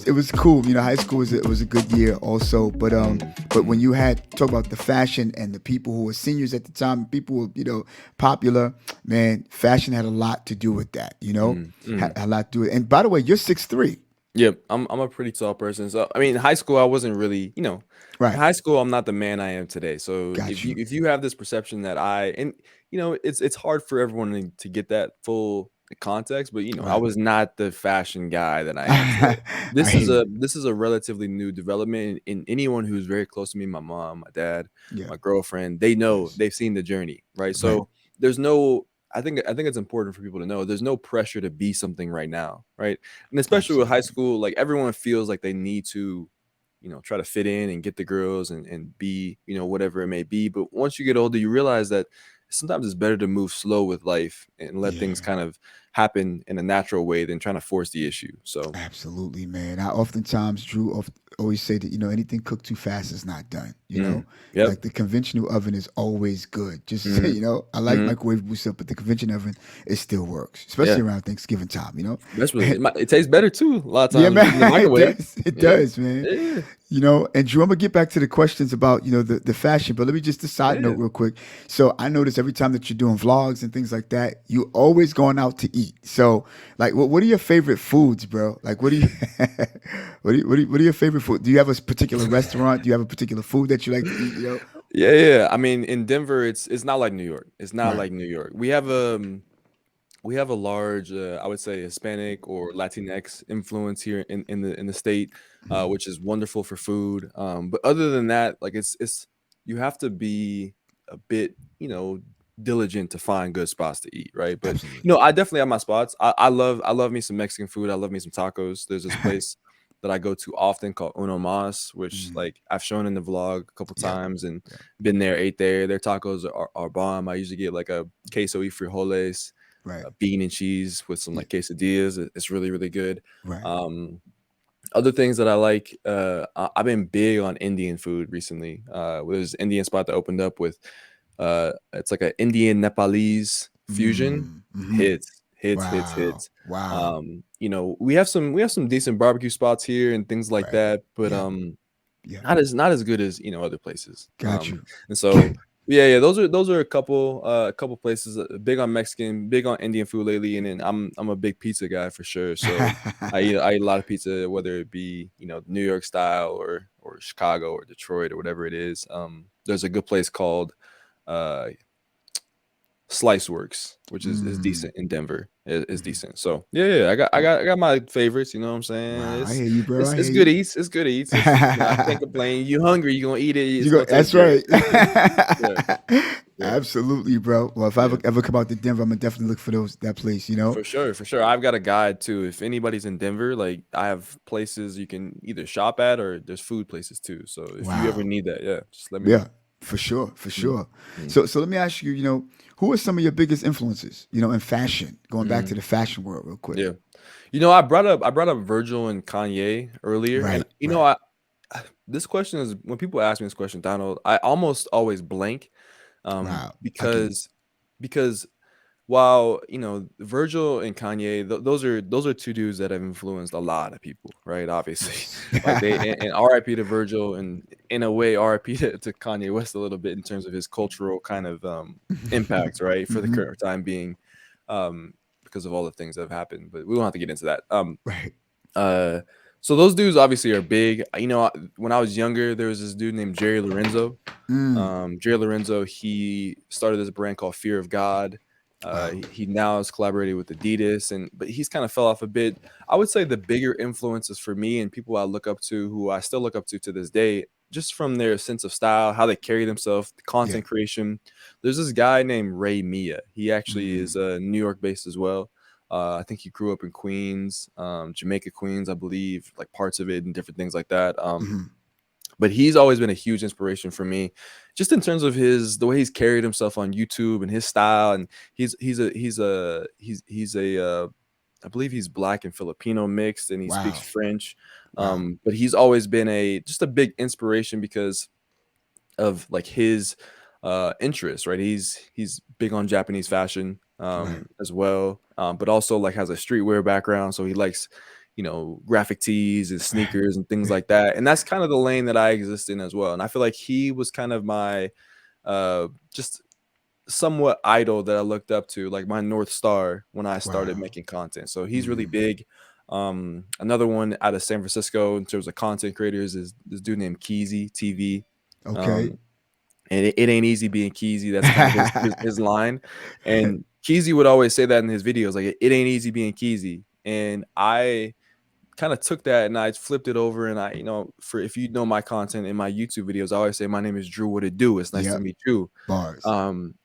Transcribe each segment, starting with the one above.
was cool. You know, high school was a good year also. Mm, But when mm, you had talk about the fashion and the people who were seniors at the time, people who were popular, man, fashion had a lot to do with that. mm, Had mm. a lot to do it. And by the way, you're 6'3". Yep, I'm a pretty tall person. So I mean, high school I wasn't really, in Right. high school I'm not the man I am today. So Got you. if you have this perception that it's hard for everyone to get that full context, but I Right. was not the fashion guy that I am today. I This is hear a you. this is a relatively new development in anyone who's very close to me, my mom, my dad, Yeah. my girlfriend, they know, Yes. they've seen the journey, right? Right. So there's no I think it's important for people to know there's no pressure to be something right now, right? And especially with high Absolutely. school, like everyone feels like they need to, try to fit in and get the girls and be, whatever it may be. But once you get older, you realize that sometimes it's better to move slow with life and let things Yeah. kind of happen in a natural way than trying to force the issue. So, Absolutely, man. I oftentimes, Drew, always say that, anything cooked too fast is not done. yep. Like the conventional oven is always good. Just, hmm I like hmm microwave stuff, but the conventional oven, it still works, Yeah. especially around Thanksgiving time. That's really, it tastes better too, a lot of Yeah, times man, in the it microwave. does. It Yeah. does, man. Yeah. And Drew, I'm gonna get back to the questions about the fashion, but let me just a side Yeah. note real quick. So I notice every time that you're doing vlogs and things like that, you always going out to eat. So like, what are your favorite foods, bro? Like, what do you what are your favorite food? Do you have a particular restaurant? Do you have a particular food that you like to eat? Yeah, yeah. I mean, in Denver, it's not like New York. It's not Right. like New York. We have a large, I would say, Hispanic or Latinx influence here in the state, Mhm. which is wonderful for food. But other than that, like it's you have to be a bit, diligent to find good spots to eat, right? But Absolutely. I definitely have my spots. I love me some Mexican food. I love me some tacos. There's this place that I go to often called Uno Mas, which Mm. like I've shown in the vlog a couple Yep. times and Yep. been there, ate there. Their tacos are bomb. I usually get like a queso y frijoles, Right. bean and cheese with some Yeah. like quesadillas. It's really, really good. Right. Um, Other things that I like, I've been big on Indian food recently. There's an Indian spot that opened up with, it's like an Indian Nepalese fusion. Mm. Hmm. Hits, hits, hits, Wow. hits. Wow. We have some decent barbecue spots here and things like Right. that, but Yep. Yep. not as good as other places. Got you. And so yeah, yeah, those are a couple places. Big on Mexican, big on Indian food lately, and then I'm a big pizza guy for sure. So I eat a lot of pizza, whether it be New York style or Chicago or Detroit or whatever it is. There's a good place called uh Slice Works, which is Mm. decent in Denver. Is Mhm. decent. So yeah, yeah, I got I got I got my favorites. You know what I'm saying? Wow, I It's hear you, bro. it's I it's hear good you. eats. It's good eats. I can't complain. You hungry? You gonna eat it? You It's go. gonna taste That's good. right. Yeah, yeah, Absolutely, bro. Well, if I yeah. ever come out to Denver, I'm gonna definitely look for that place. For sure, for sure. I've got a guide too. If anybody's in Denver, like I have places you can either shop at or there's food places too. So if you ever Wow. need that, yeah, just let me Yeah, know. for sure, for Mm, sure. mm, So let me ask you. Who are some of your biggest influences? In fashion. Going back to mm. the fashion world, real quick. Yeah. I brought up Virgil and Kanye earlier, and Right. Right. this question is when people ask me this question, Donald, I almost always blank, Wow. I get it. because while Virgil and Kanye, those are two dudes that have influenced a lot of people, right? Obviously, Yes. like and R.I.P. to Virgil, and in a way R.I.P. to Kanye West a little bit in terms of his cultural kind of impact, right, for the Hmm. current time being, um, because of all the things that have happened. But we don't have to get into that. Right. Uh, so those dudes obviously are big. When I was younger, there was this dude named Jerry Lorenzo. Mm. Jerry Lorenzo, he started this brand called Fear of God. Wow. He now is collaborating with Adidas, but he's kind of fell off a bit. I would say the bigger influences for me and people I look up to, who I still look up to this day, just from their sense of style, how they carry themselves, the Yeah. content creation. There's this guy named Ray Mia. He actually is Mm. New York based as well. I think he grew up in Queens, Jamaica, Queens, I believe, like parts of it and different things like that. Hmm. But he's always been a huge inspiration for me, just in terms of the way he's carried himself on YouTube and his style. And he's a I believe he's black and Filipino mixed, and he speaks Wow. French. Wow. But he's always been just a big inspiration because of like his interest, right? He's big on Japanese fashion Right. as well, but also like has a streetwear background, so he likes graphic tees and sneakers and things like that. And that's kind of the lane that I exist in as well. And I feel like he was kind of my just somewhat idol that I looked up to, like my North Star when I started Wow. making content. So he's really Mm. big. Another one out of San Francisco in terms of content creators is this dude named Keezy TV. Okay. Um, and it ain't easy being Keezy. That's kind of his line. And Keezy would always say that in his videos, like it ain't easy being Keezy. And I kind of took that and I flipped it over and for if you know my content in my YouTube videos, I always say my name is Drew. What it do? It's nice to Yep. meet you. Bars.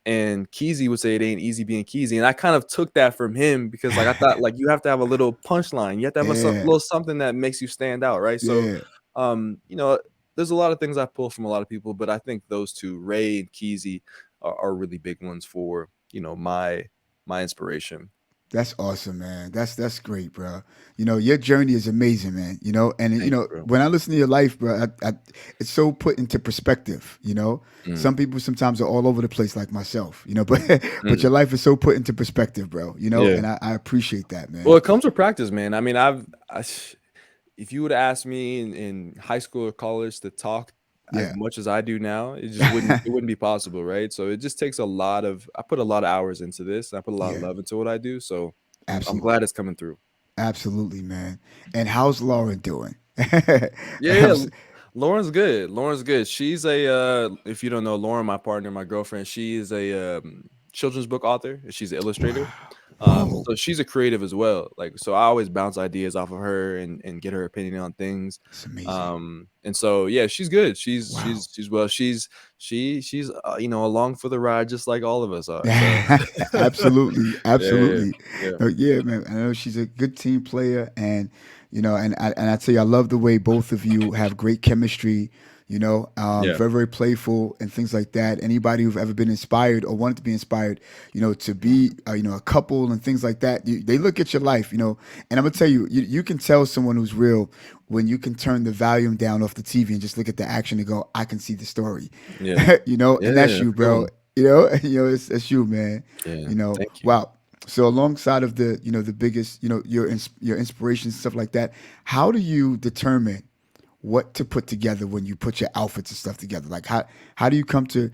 And Keezy would say it ain't easy being Keezy, and I kind of took that from him because like I thought like you have to have a little punchline, you have to have a Yeah. little something that makes you stand out, right? So, Yeah. um, you know, there's a lot of things I pull from a lot of people, but I think those two, Ray and Keezy, are really big ones for my inspiration. That's awesome, man. That's great, bro. Your journey is amazing, man. And Thank you, bro. when I listen to your life, bro, it's so put into perspective. Mm, Some people sometimes are all over the place, like myself. But mm. your life is so put into perspective, bro. Yeah. And I appreciate that, Well, man. it comes with practice, man. I mean, if you would ask me in high school or college to talk as Yeah, much as I do now, it wouldn't be possible, right? So it just takes I put a lot of hours into this. And I put a lot of yeah, love into what I do. So I'm absolutely, glad it's coming through. absolutely, man. And how's Lauren doing? Yeah, yeah. Lauren's good. Lauren's good. She's if you don't know Lauren, my partner, my girlfriend, she is a children's book author. She's an illustrator. Wow. Whoa, So she's a creative as well. Like, so I always bounce ideas off of her and get her opinion on things. it's amazing. And so yeah, she's good. She's Wow. she's she's well. She's along for the ride, just like all of us are. So Absolutely, yeah, absolutely. yeah, No, yeah, man. I know she's a good team player, and I tell you, I love the way both of you have great chemistry. yeah. Very, very playful and things like that. Anybody who've ever been inspired or wanted to be inspired, to be a couple and things like that, they look at your life, and I'm gonna tell you, you can tell someone who's real when you can turn the volume down off the TV and just look at the action and go, I can see the story, Yeah. and that's Yeah, you, that's a good bro. one. It's you, man. Yeah. Thank you. Wow. So alongside of the biggest, your inspirations and stuff like that, how do you determine what to put together when you put your outfits and stuff together? Like how do you come to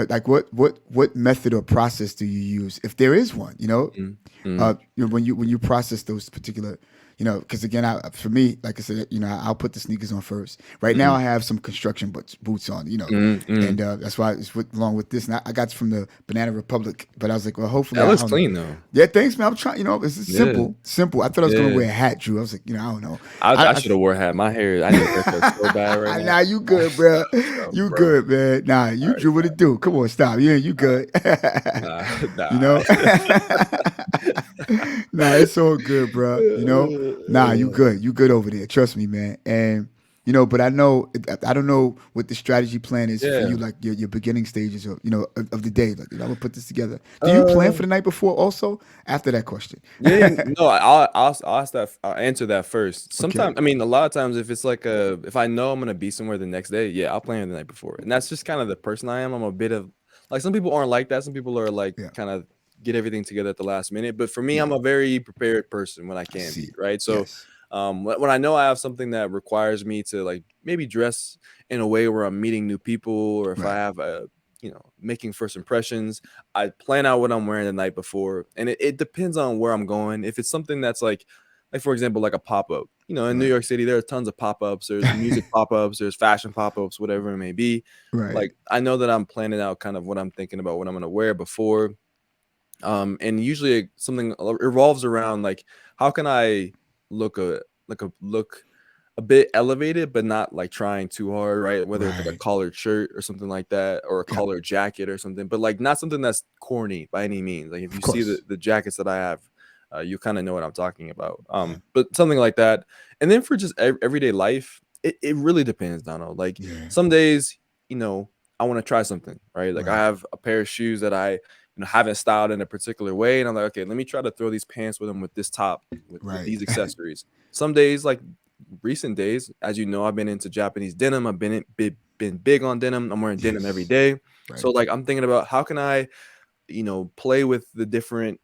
like what method or process do you use if there is one? Mm, mm, When you process those particular, because again, for me, like I said, I'll put the sneakers on first. Right now, mm, I have some construction boots on, mm, mm. and that's why it's along with this. And I got it from the Banana Republic, but I was like, well, hopefully, That I looks don't know. clean though. Yeah, thanks, man. I'm trying. This is Yeah, simple, simple. I thought I was gonna yeah. wear a hat, Drew. I was like, I don't know. I I should have wore a hat. My hair, I need a haircut so bad right now. Nah, you good, bro. So, You bro. good, man. Nah, you Alright, Drew. What it do? Come on, stop. Yeah, you good. nah, you nah. know. Nah, it's all good, bro. Nah, you good. You good over there. Trust me, man. And but I don't know what the strategy plan is for you, Yeah. like your beginning stages of the day. Like, I'm gonna put this together. Do you plan Uh, for the night before also? After that question. yeah, yeah, no, I'll ask that. I'll answer that first. Okay. Sometimes, I mean, a lot of times, if it's like if I know I'm gonna be somewhere the next day, yeah, I'll plan the night before, and that's just kind of the person I am. I'm a bit of like some people aren't like that. Some people are like Yeah. kind of get everything together at the last minute. But for me, I'm Yeah. a very prepared person when I I can be, see. right? So, Yes. when I know I have something that requires me to like maybe dress in a way where I'm meeting new people, or if I Right. have making first impressions, I plan out what I'm wearing the night before, and it depends on where I'm going. If it's something that's like for example, like a pop up, in New Right. York City, there are tons of pop ups. There's music pop ups. There's fashion pop ups. Whatever it may be. Right. Like I know that I'm planning out kind of what I'm thinking about what I'm gonna wear before. And usually something revolves around like how can I look a bit elevated, but not like trying too hard, right? Whether it's like a Right. collared shirt or something like that, or a Yep. collared jacket or something, but like not something that's corny by any means. Like if Of you see course. the jackets that I have, you kind of know what I'm talking about. Yeah. But something like that. And then for just everyday life, it really depends, Donald. Like Yeah. some days, you know, I want to try something, right? Like I Right. have a pair of shoes that I haven't styled in a particular way, and I'm like, okay, let me try to throw these pants with them with this top, with Right. these accessories. Some days, like recent days, as you know, I've been into Japanese denim. I've been big on denim. I'm wearing denim every Yes. day. So Right. like I'm thinking about how can I, play with the different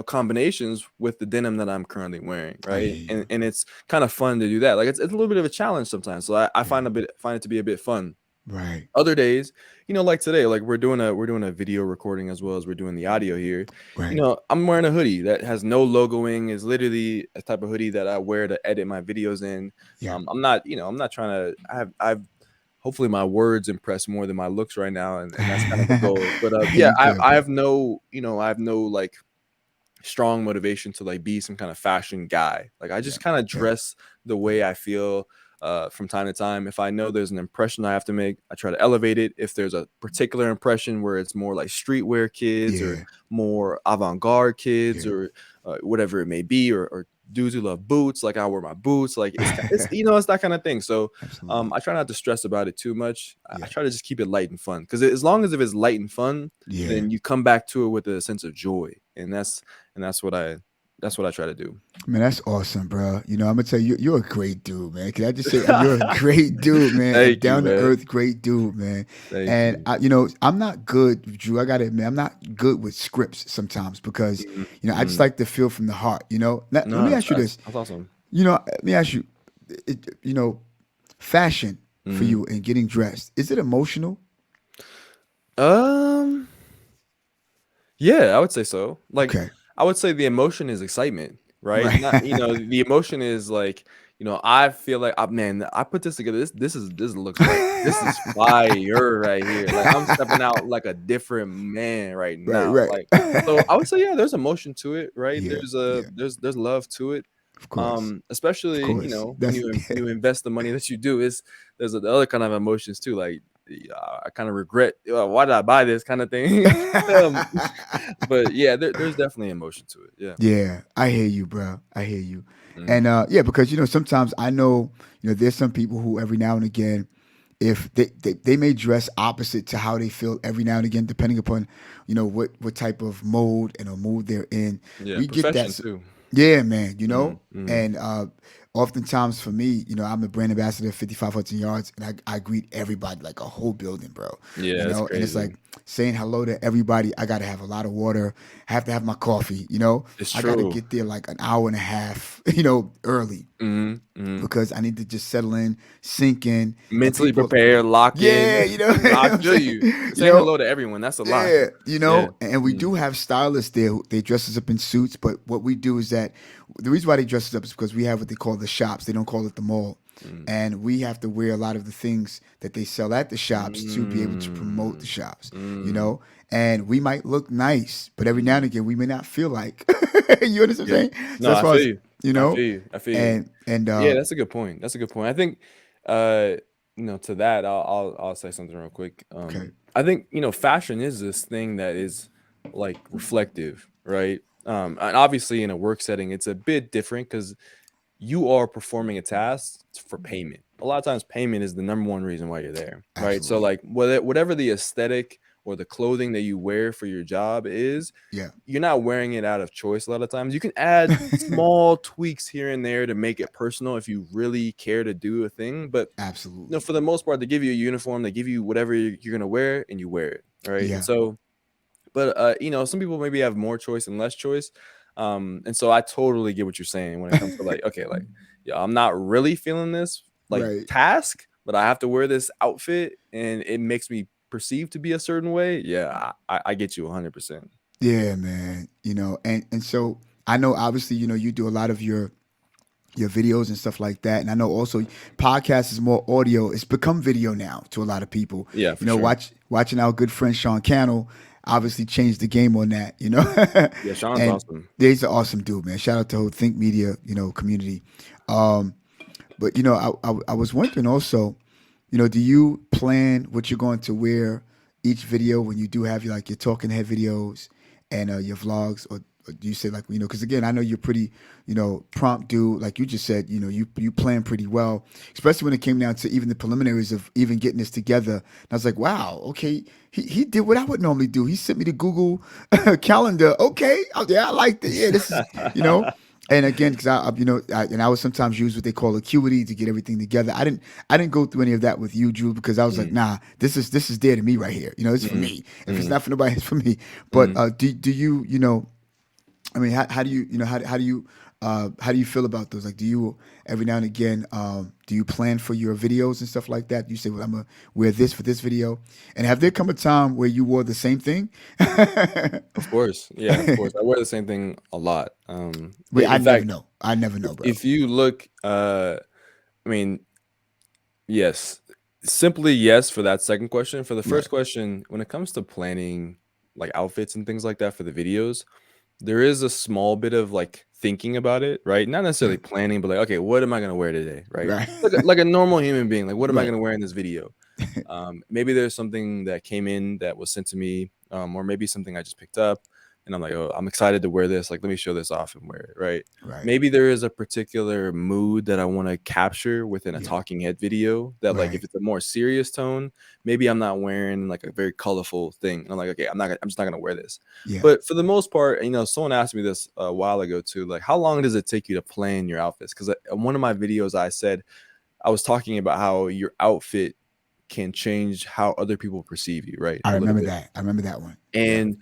combinations with the denim that I'm currently wearing, I right? hear And you. and it's kind of fun to do that. Like it's a little bit of a challenge sometimes. So I Yeah. find it to be a bit fun. Right. Other days, like today, like we're doing a video recording as well as we're doing the audio here. Right. I'm wearing a hoodie that has no logoing, is literally a type of hoodie that I wear to edit my videos in. Yeah. I'm not trying to I've hopefully my words impress more than my looks right now, and that's kind of the goal. But yeah, You I good, I bro. have no, I have no like strong motivation to like be some kind of fashion guy. Like I Yeah. just kind of Yeah. dress the way I feel from time to time. If I know there's an impression I have to make, I try to elevate it. If there's a particular impression where it's more like streetwear kids or Yeah. more avant-garde kids Yeah. or whatever it may be, or dudes who love boots, like I wear my boots. Like it's that kind of thing. So Absolutely. I try not to stress about it too much. I Yeah. try to just keep it light and fun because as long as if it's light and fun, Yeah. then you come back to it with a sense of joy, and that's what I try to do. Man, that's awesome, bro. I'm gonna tell you, you're a great dude, man. Can I just say, you're a great dude, man, a Thank you, down to man. earth, great dude, man. Thank And you. I'm not good, Drew. I gotta admit, I'm not good with scripts sometimes because, Mhm, I just mhm. like to feel from the heart. Let No, me that's ask you that's this. that's awesome. Let me ask you, it, you know, fashion for Mhm. you and getting dressed, is it emotional? Um, yeah, I would say so. Like, Okay, I would say the emotion is excitement, right? right. Not, the emotion is like, I feel like, man, I put this together. This looks like this is fire right here. Like I'm stepping out like a different man right Right, now. right. Like, so I would say, yeah, there's emotion to it, right? Yeah, There's a yeah, there's love to it. of course, of Especially, course. when That's when you invest the money that you do, is there's the other kind of emotions too. Like, I kind of regret, why did I buy this kind of thing. um, but yeah, there's definitely emotion to it. Yeah. Yeah, I hear you, bro. I hear you. Mhm. And yeah, because sometimes I know, there's some people who every now and again, if they may dress opposite to how they feel every now and again, depending upon, what type of mode and a mood they're in. Yeah, We get that. profession too. Yeah, man, Mhm, mhm. and oftentimes for me, I'm the brand ambassador of 55 Hudson Yards, and I greet everybody like a whole building, bro. Yeah, that's And it's crazy. like saying hello to everybody. I got to have a lot of water. I have to have my coffee, It's I got to true. get there like an hour and a half, early Mhm, mhm. because I need to just settle in, sink in, and Mentally people, prepare, lock in. yeah, you know I what I'm feel saying? you. You Saying know, hello to everyone, that's a lot. yeah, Yeah. and we Mhm, do have stylists there. They dress us up in suits, but what we do is that the reason why they dress us up is because we have what they call the shops. They don't call it the mall, mhm. and we have to wear a lot of the things that they sell at the shops to be able to promote the Mm, shops. You mm, know, and we might look nice, but every now and mhm. again we may not feel like. You understand what Yeah. I'm saying? So No, as I far feel as you. I feel you. I feel you. and Yeah, that's a good point. That's a good point. I think, uh, to that, I'll say something real quick. okay, I think, fashion is this thing that is like reflective, right? And obviously in a work setting, it's a bit different because you are performing a task for payment. A lot of times, payment is the number one reason why you're there, right? So, absolutely, like, whatever the aesthetic or the clothing that you wear for your job is, yeah, you're not wearing it out of choice a lot of times. You can add small tweaks here and there to make it personal if you really care to do a thing. But absolutely, for the most part, they give you a uniform, they give you whatever you're gonna wear, and you wear it, right? And yeah, so, but some people maybe have more choice and less choice. And so I totally get what you're saying when it comes to like, okay, like, yeah, I'm not really feeling this like right. task, but I have to wear this outfit and it makes me perceived to be a certain way. Yeah, I get you 100%. Yeah, man. And so I know obviously, you do a lot of your videos and stuff like that. And I know also podcast is more audio. It's become video now to a lot of people. Yeah, for sure. Watching our good friend Sean Cannell obviously changed the game on that, Yeah, Sean's and awesome. he's an awesome dude, man. Shout out to the whole Think Media, community. Um, but I was wondering also, do you plan what you're going to wear each video when you do have your talking head videos and your vlogs, or do you say like because again I know you're pretty prompt dude like you just said you plan pretty well, especially when it came down to even the preliminaries of even getting this together. And I was like, wow, okay, he did what I would normally do. He sent me the Google calendar. Okay, oh, yeah, I like that. Yeah, this is you know. And again, because and I would sometimes use what they call Acuity to get everything together. I didn't go through any of that with you, Drew, because I was like, Mm, nah, this is dear to me right here. It's for mm, me. If it's mm, not for nobody, it's for me. But mm. do you I mean, how do you, how do you feel about those? Like, do you every now and again, do you plan for your videos and stuff like that? You say, well, I'm gonna wear this for this video. And have there come a time where you wore the same thing? Of course, yeah, of course. I wear the same thing a lot. Wait, I In never fact, know. I never know, bro. if you look, I mean, yes, simply yes for that second question. For the Right, first question, when it comes to planning like outfits and things like that for the videos, there is a small bit of like thinking about it, right? Not necessarily right, planning, but like, okay, what am I gonna wear today, right? right, Like a normal human being, like, what am I right. gonna wear in this video? Maybe there's something that came in that was sent to me, or maybe something I just picked up, and I'm like, oh, I'm excited to wear this. Like, let me show this off and wear it, right? Right. Maybe there is a particular mood that I want to capture within a Yeah. talking head video. That like, if Right. it's a more serious tone, maybe I'm not wearing like a very colorful thing. And I'm like, okay, I'm just not gonna wear this. Yeah. But for the most part, someone asked me this a while ago too, like, how long does it take you to plan your outfits? Because in one of my videos, I said I was talking about how your outfit can change how other people perceive you, right? I A little remember bit. that. I remember that one. Yeah. And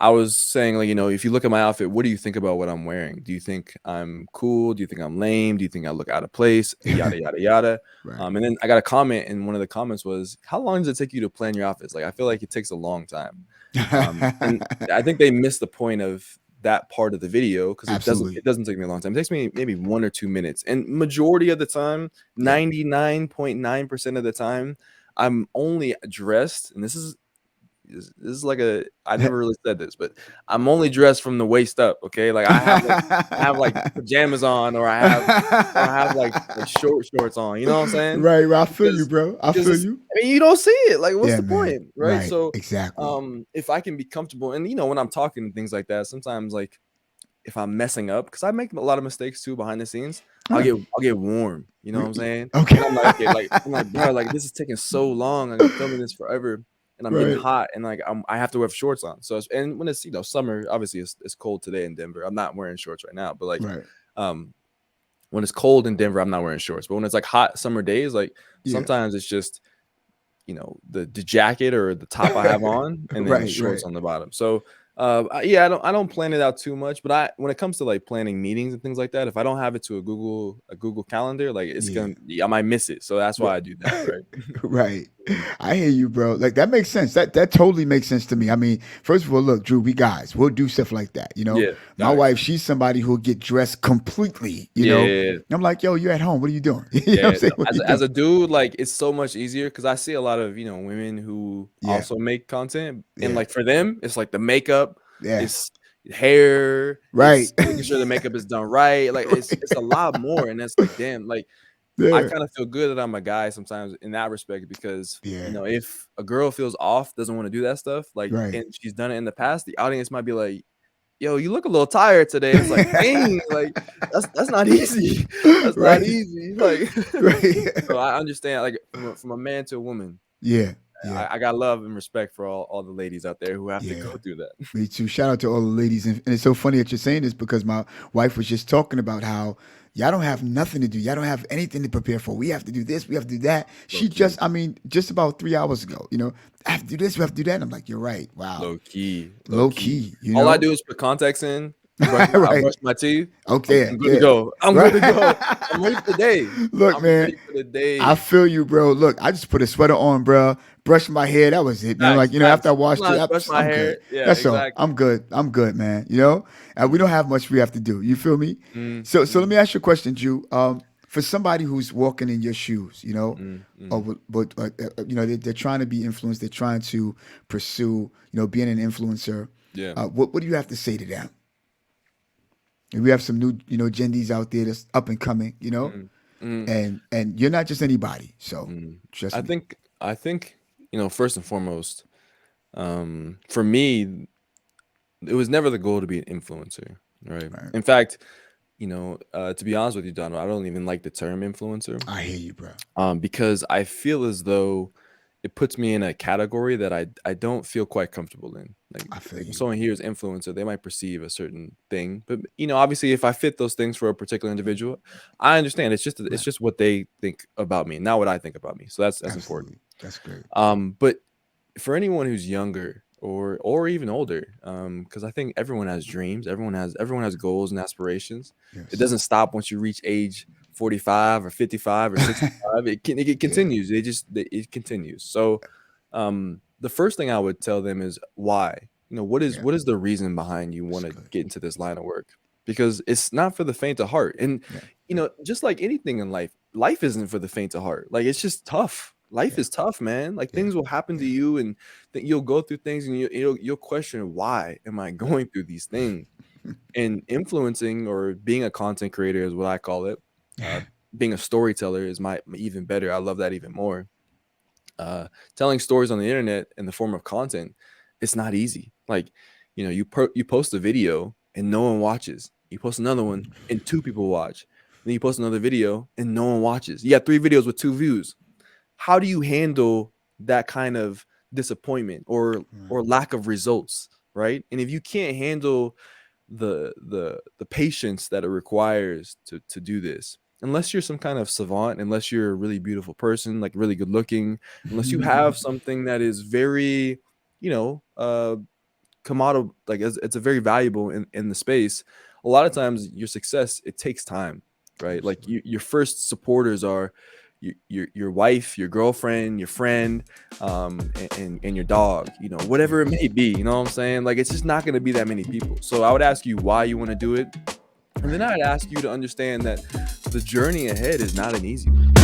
I was saying, like, if you look at my outfit, what do you think about what I'm wearing? Do you think I'm cool? Do you think I'm lame? Do you think I look out of place? Yada, yada, yada. Right. And then I got a comment, and one of the comments was, how long does it take you to plan your outfits? Like, I feel like it takes a long time. And I think they missed the point of that part of the video because it doesn't Absolutely. it doesn't take me a long time. It takes me maybe 1 or 2 minutes. And majority of the time, Yeah. 99.9% of the time, I'm only dressed, and this is like I never really said this, but I'm only dressed from the waist up, okay? Like I have like pajamas on, or I have like short shorts on, you know what I'm saying? Right, right. I feel you, Because bro. I because feel it's you. I mean, you don't see it. Like, what's Yeah, the man. point, right? Right. So, Exactly. if I can be comfortable, and when I'm talking and things like that, sometimes like if I'm messing up, because I make a lot of mistakes too behind the scenes, I'll Huh. get warm. You know what I'm saying? Okay. And I'm like, okay, like I'm like, bro, like this is taking so long. Like I'm filming this forever, and I'm getting Right. hot, and like I have to wear shorts on. So and when it's summer, obviously it's cold today in Denver. I'm not wearing shorts right now, but like Right. um when it's cold in Denver, I'm not wearing shorts. But when it's like hot summer days, like Yeah. sometimes it's just the jacket or the top I have on, and then Right, right. shorts on the bottom. So yeah, I don't plan it out too much, but when it comes to like planning meetings and things like that, if I don't have it to a Google calendar, like Yeah. I might miss it. So that's why I do that, right? Right. Mm. I hear you, bro. Like that makes sense. That totally makes sense to me. I mean, first of all, look, Drew, we guys, we'll do stuff like that. Yeah, My facts. wife, she's somebody who'll get dressed completely, Yeah, yeah, yeah. And I'm like, yo, you're at home. What are you doing? You know what I'm Yeah, saying? no, What are as you as doing? a dude, like, it's so much easier because I see a lot of, women who Yeah. also make content, and, Yeah. like, for them, it's, like, the makeup, Yeah. it's hair, Right. it's making sure the makeup is done right, like, it's a lot more, and it's like, damn, like, I Yeah. kinda feel good that I'm a guy sometimes in that respect because, Yeah. if a girl feels off, doesn't wanna do that stuff, like, Right. and she's done it in the past, the audience might be like, "Yo, you look a little tired today." It's like, "Dang, like, that's not easy. That's not Right. easy." Like, Right. so I understand, like, from a man to a woman, Yeah. Yeah. I got love and respect for all the ladies out there who have to Yeah. go through that. Me too. Shout out to all the ladies. And it's so funny that you're saying this because my wife was just talking about how y'all don't have nothing to do. Y'all don't have anything to prepare for. We have to do this. We have to do that. Low She key, just, I mean, just about 3 hours ago, I have to do this. We have to do that. And I'm like, you're right. Wow. low key, low Low key. key, All I do is put contacts in, I right. brush my teeth, Okay. I'm good to Yeah. go. I'm good to go. I'm ready Right. for the day. Look, I'm man, ready for the I day. feel you, bro. Look, I just put a sweater on, bro. Brushed my hair. That was it, man. Facts, Like, after facts. I washed it, Sometimes brush my I'm hair. good. Yeah, That's all. exactly. I'm good. I'm good, man. And we don't Mm, have much we have to do. You feel me? mm, So let mm, me ask you a question, Drew. For somebody who's walking in your shoes, or mm. they're trying to be influenced. They're trying to pursue, being an influencer. Yeah. What do you have to say to them? And we have some new, Gen D's out there that's up and coming, Mm, mm, and you're not just anybody. So mm. trust I me. think I think, first and foremost, for me, it was never the goal to be an influencer, right? Right. In fact, to be honest with you, Donald, I don't even like the term influencer, I hear you, bro. because I feel as though it puts me in a category that I don't feel quite comfortable in. Like, I feel like when you. someone hears influencer, they might perceive a certain thing, but obviously, if I fit those things for a particular individual, I understand. It's Right. just what they think about me, not what I think about me. So that's important. Absolutely. That's great. But for anyone who's younger, or even older, because I think everyone has dreams, everyone has goals and aspirations. It Yes. doesn't stop once you reach age 45 or 55 or 65. It Yeah. continues. It continues. So the first thing I would tell them is why. What is Yeah. what is the reason behind you That's want to good. get into this line of work? Because it's not for the faint of heart. And Yeah. Yeah. just like anything in life, life isn't for the faint of heart. Like, it's just tough. Life Yeah. is tough, man. Like, Yeah. things will happen to Yeah. you, and that you'll go through things, and you'll question, why am I going through these things? And influencing or being a content creator is what I call it. Uh, Being a storyteller is my even better. I love that even more. Telling stories on the internet in the form of content, it's not easy. Like, you post a video and no one watches. You post another one and two people watch. Then you post another video and no one watches. You got three videos with two views. How do you handle that kind of disappointment or Right. lack of results, right? And if you can't handle the patience that it requires to do this, unless you're some kind of savant, unless you're a really beautiful person, like really good looking, unless you have something that is very, you know, commodity, like it's a very valuable in the space. A lot of times your success, it takes time, right? Like, Absolutely. your first supporters are your wife, your girlfriend, your friend, and your dog, whatever it Yes. may be. You know what I'm saying? Like, it's just not going to be that many people. So I would ask you why you want to do it, and then Right. I'd ask you to understand that the journey ahead is not an easy one.